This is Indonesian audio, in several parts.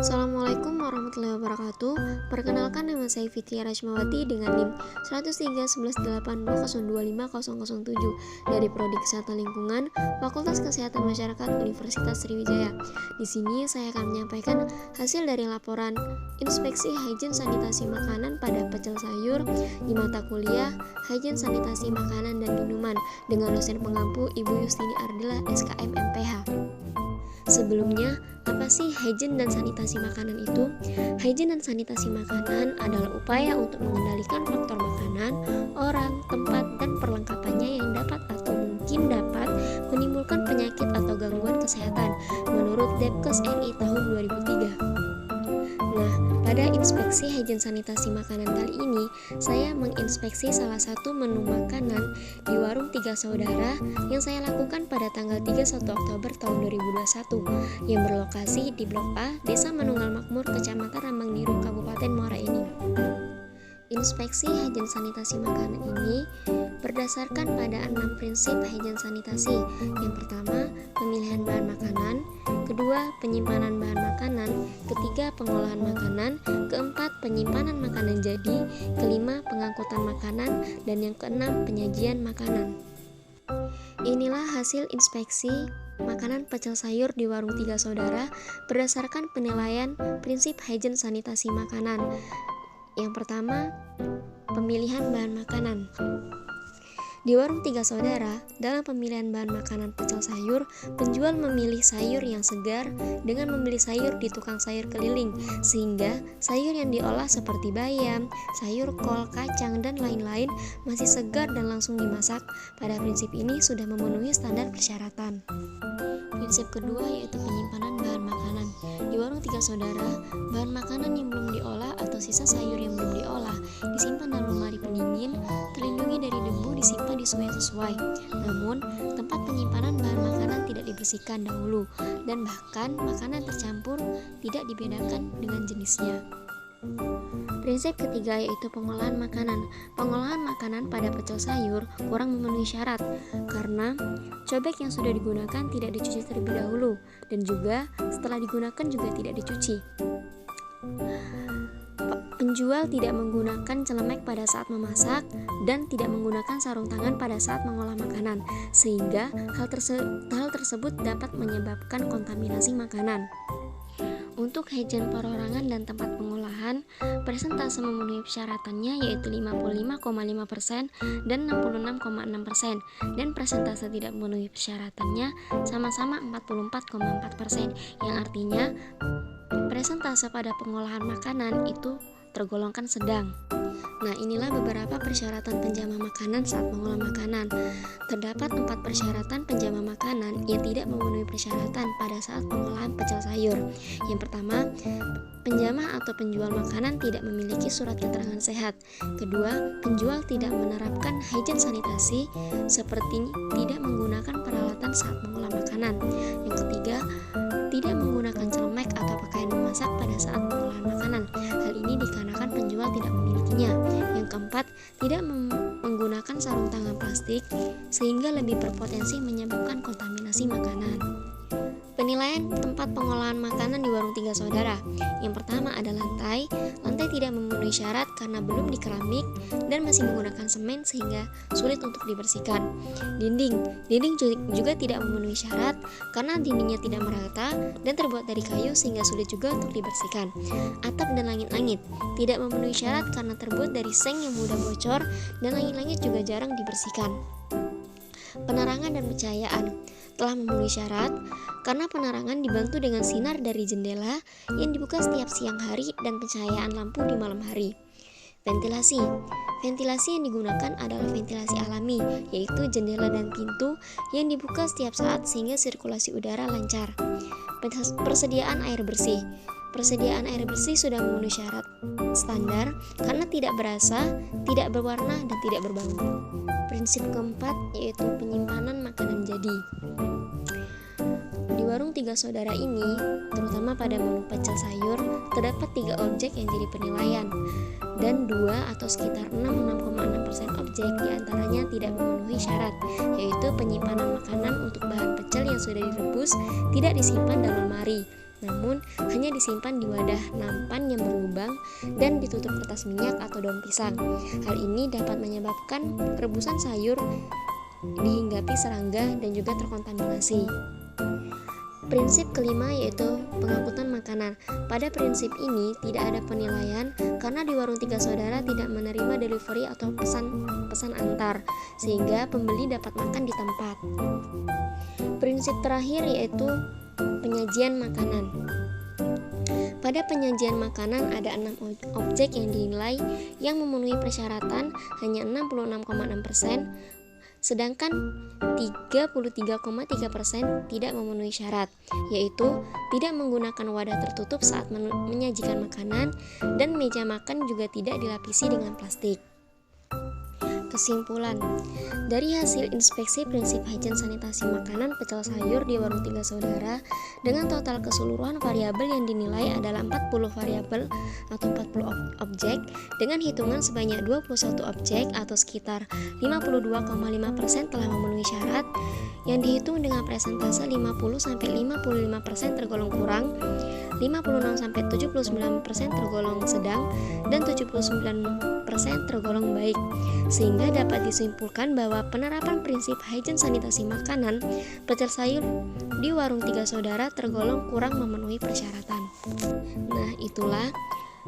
Assalamualaikum warahmatullahi wabarakatuh. Perkenalkan, nama saya Fitria Rajmawati dengan NIM 13182025007 dari Prodi Kesehatan Lingkungan, Fakultas Kesehatan Masyarakat Universitas Sriwijaya. Di sini saya akan menyampaikan hasil dari laporan Inspeksi Hygiene Sanitasi Makanan pada pecel sayur di mata kuliah Hygiene Sanitasi Makanan dan Minuman dengan dosen pengampu Ibu Yustini Ardila SKM MPH. Sebelumnya, apa sih hygiene dan sanitasi makanan itu? Hygiene dan sanitasi makanan adalah upaya untuk mengendalikan faktor makanan, orang, tempat, dan perlengkapannya yang dapat atau mungkin dapat menimbulkan penyakit atau gangguan kesehatan menurut Depkes RI tahun 2003. Nah, pada inspeksi hygiene sanitasi makanan kali ini, saya menginspeksi salah satu menu makanan di warung Tiga Saudara yang saya lakukan pada tanggal 31 Oktober tahun 2021 yang berlokasi di Blok A, Desa Manunggal Makmur, Kecamatan Rambangniru, Kabupaten Muara Enim. Inspeksi hygiene sanitasi makanan ini berdasarkan pada 6 prinsip hygiene sanitasi. Yang pertama, pemilihan bahan makanan. Kedua, penyimpanan bahan makanan. Ketiga, pengolahan makanan. Keempat, penyimpanan makanan jadi. Kelima, pengangkutan makanan. Dan yang keenam, penyajian makanan. Inilah hasil inspeksi makanan pecel sayur di warung Tiga Saudara berdasarkan penilaian prinsip hygiene sanitasi makanan. Yang pertama, pemilihan bahan makanan. Di warung Tiga Saudara, dalam pemilihan bahan makanan pecel sayur, penjual memilih sayur yang segar dengan membeli sayur di tukang sayur keliling, sehingga sayur yang diolah seperti bayam, sayur kol, kacang, dan lain-lain masih segar dan langsung dimasak. Pada prinsip ini sudah memenuhi standar persyaratan. Prinsip kedua yaitu penyimpanan bahan makanan. Di warung Tiga Saudara, bahan makanan yang belum diolah atau sisa sayur yang belum diolah disimpan dalam lemari pendingin, terlindungi dari debu, disimpan di suhu yang sesuai. Namun, tempat penyimpanan bahan makanan tidak dibersihkan dahulu dan bahkan makanan tercampur tidak dibedakan dengan jenisnya. Prinsip ketiga yaitu pengolahan makanan. Pengolahan makanan pada pecel sayur kurang memenuhi syarat karena cobek yang sudah digunakan tidak dicuci terlebih dahulu dan juga setelah digunakan juga tidak dicuci. Penjual tidak menggunakan celemek pada saat memasak dan tidak menggunakan sarung tangan pada saat mengolah makanan, sehingga hal tersebut dapat menyebabkan kontaminasi makanan. Untuk hygiene perorangan dan tempat pengolahan, persentase memenuhi persyaratannya yaitu 55,5% dan 66,6%, dan persentase tidak memenuhi persyaratannya sama-sama 44,4%, yang artinya persentase pada pengolahan makanan itu tergolongkan sedang. Nah, inilah beberapa persyaratan penjama makanan saat mengolah makanan. Terdapat 4 persyaratan penjama makanan yang tidak memenuhi persyaratan pada saat pengolahan pecel sayur. Yang pertama, penjama atau penjual makanan tidak memiliki surat keterangan sehat. Kedua, penjual tidak menerapkan hygiene sanitasi seperti tidak menggunakan peralatan saat mengolah makanan. Yang ketiga, tidak menggunakan celemek atau pakaian memasak pada saat pengolahan makanan. Hal ini dikarenakan penjual tidak memilikinya. Yang keempat, tidak menggunakan sarung tangan plastik sehingga lebih berpotensi menyebabkan kontaminasi makanan. Penilaian tempat pengolahan makanan di warung Tiga Saudara. Yang pertama ada lantai. Lantai tidak memenuhi syarat karena belum dikeramik dan masih menggunakan semen sehingga sulit untuk dibersihkan. Dinding juga tidak memenuhi syarat karena dindingnya tidak merata dan terbuat dari kayu sehingga sulit juga untuk dibersihkan. Atap dan langit-langit tidak memenuhi syarat karena terbuat dari seng yang mudah bocor dan langit-langit juga jarang dibersihkan. Penerangan dan pencahayaan telah memenuhi syarat karena penerangan dibantu dengan sinar dari jendela yang dibuka setiap siang hari dan pencahayaan lampu di malam hari. Ventilasi yang digunakan adalah ventilasi alami, yaitu jendela dan pintu yang dibuka setiap saat sehingga sirkulasi udara lancar. Persediaan air bersih sudah memenuhi syarat standar karena tidak berasa, tidak berwarna, dan tidak berbau. Prinsip keempat yaitu penyimpanan makanan jadi. Di warung Tiga Saudara ini, terutama pada menu pecel sayur, terdapat 3 objek yang jadi penilaian dan 2 atau sekitar 6,6% objek diantaranya tidak memenuhi syarat, yaitu penyimpanan makanan untuk bahan pecel yang sudah direbus tidak disimpan dalam lemari, namun hanya disimpan di wadah nampan yang berlubang dan ditutup kertas minyak atau daun pisang. Hal ini dapat menyebabkan rebusan sayur dihinggapi serangga dan juga terkontaminasi. Prinsip kelima yaitu pengangkutan makanan. Pada prinsip ini tidak ada penilaian karena di warung Tiga Saudara tidak menerima delivery atau pesan antar, sehingga pembeli dapat makan di tempat. Prinsip terakhir yaitu penyajian makanan. Pada penyajian makanan ada 6 objek yang dinilai yang memenuhi persyaratan hanya 66,6%, sedangkan 33,3% tidak memenuhi syarat, yaitu tidak menggunakan wadah tertutup saat menyajikan makanan dan meja makan juga tidak dilapisi dengan plastik. Kesimpulan, dari hasil inspeksi prinsip hygiene sanitasi makanan pecel sayur di warung Tiga Saudara dengan total keseluruhan variabel yang dinilai adalah 40 variabel atau 40 objek dengan hitungan sebanyak 21 objek atau sekitar 52,5% telah memenuhi syarat, yang dihitung dengan persentase 50-55% tergolong kurang, 56-79% tergolong sedang, dan 79% tergolong baik, sehingga dapat disimpulkan bahwa penerapan prinsip hygiene sanitasi makanan pecel sayur di warung Tiga Saudara tergolong kurang memenuhi persyaratan. Nah, itulah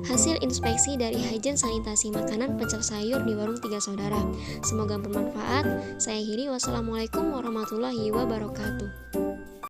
hasil inspeksi dari hygiene sanitasi makanan pecel sayur di warung Tiga Saudara. Semoga bermanfaat. Saya akhiri, wassalamualaikum warahmatullahi wabarakatuh.